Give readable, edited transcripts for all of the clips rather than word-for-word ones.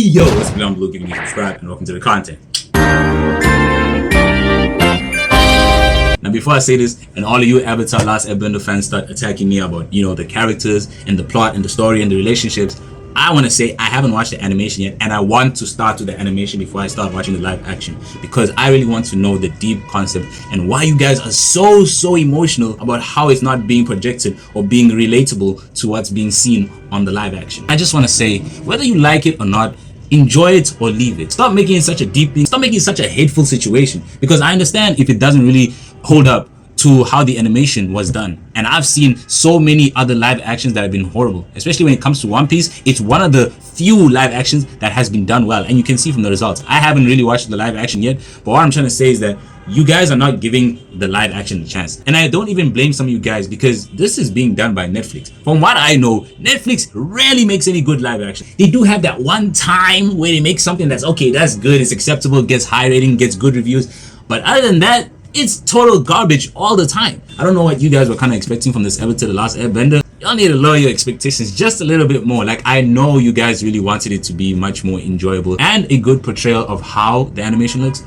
Yo, what's up, I'm Blue, giving you subscribe and welcome to the content. Now before I say this, and all of you Avatar Last Airbender fans start attacking me about, the characters and the plot and the story and the relationships, I want to say I haven't watched the animation yet, and I want to start with the animation before I start watching the live action, because I really want to know the deep concept and why you guys are so emotional about how it's not being projected or being relatable to what's being seen on the live action. I just want to say, whether you like it or not, enjoy it or leave it. Stop making it such a deep thing. Stop making it such a hateful situation, because I understand if it doesn't really hold up to how the animation was done. And I've seen so many other live actions that have been horrible, especially when it comes to One Piece. It's one of the few live actions that has been done well, and you can see from the results. I haven't really watched the live action yet, but what I'm trying to say is that you guys are not giving the live action a chance. And I don't even blame some of you guys, because this is being done by Netflix. From what I know, Netflix rarely makes any good live action. They do have that one time where they make something that's okay, that's good, it's acceptable, gets high rating, gets good reviews. But other than that, it's total garbage all the time. I don't know what you guys were kind of expecting from this Avatar The Last Airbender. Y'all need to lower your expectations just a little bit more. Like, I know you guys really wanted it to be much more enjoyable and a good portrayal of how the animation looks,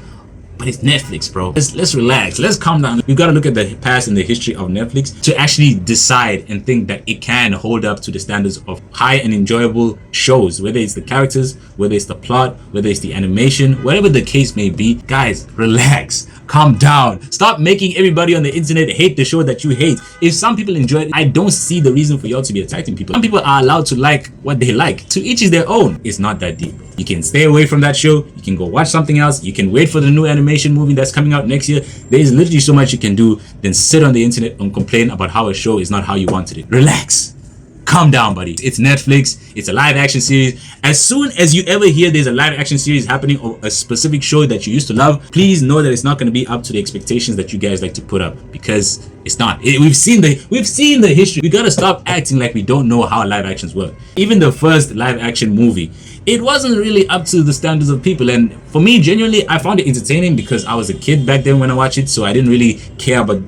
but it's Netflix, bro. Let's relax. Let's calm down. We've got to look at the past and the history of Netflix to actually decide and think that it can hold up to the standards of high and enjoyable shows, whether it's the characters, whether it's the plot, whether it's the animation, whatever the case may be. Guys, relax. Calm down. Stop making everybody on the internet hate the show that you hate. If some people enjoy it, I don't see the reason for y'all to be attacking people. Some people are allowed to like what they like. To each is their own. It's not that deep. You can stay away from that show. You can go watch something else. You can wait for the new animation movie that's coming out next year. There is literally so much you can do than sit on the internet and complain about how a show is not how you wanted it. Relax. Calm down, buddy. It's Netflix. It's a live action series. As soon as you ever hear there's a live action series happening or a specific show that you used to love, please know that it's not going to be up to the expectations that you guys like to put up, because it's not. We've seen the history. We got to stop acting like we don't know how live actions work. Even the first live action movie, it wasn't really up to the standards of people. And for me, genuinely, I found it entertaining because I was a kid back then when I watched it, so I didn't really care about,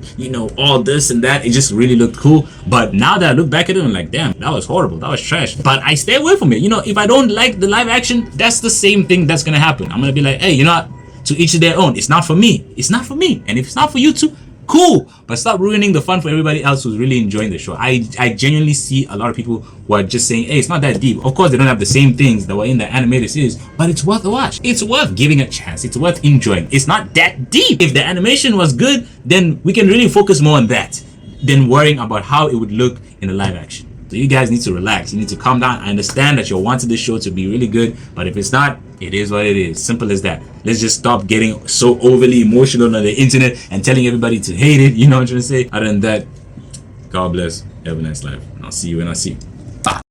all this and that. It just really looked cool. But now that I look back at it, I'm like, damn, that was horrible. That was trash. But I stay away from it. If I don't like the live action, that's the same thing that's gonna happen. I'm gonna be like, hey, to each their own. It's not for me. It's not for me. And if it's not for you too, cool, but stop ruining the fun for everybody else who's really enjoying the show. I genuinely see a lot of people who are just saying, hey, it's not that deep. Of course, they don't have the same things that were in the animated series, but it's worth a watch. It's worth giving a chance. It's worth enjoying. It's not that deep. If the animation was good, then we can really focus more on that than worrying about how it would look in the live action. So you guys need to relax. You need to calm down. I understand that you wanted this show to be really good, but if it's not, it is what it is. Simple as that. Let's just stop getting so overly emotional on the internet and telling everybody to hate it. You know what I'm trying to say? Other than that, God bless. Have a nice life. And I'll see you when I see you. Bye.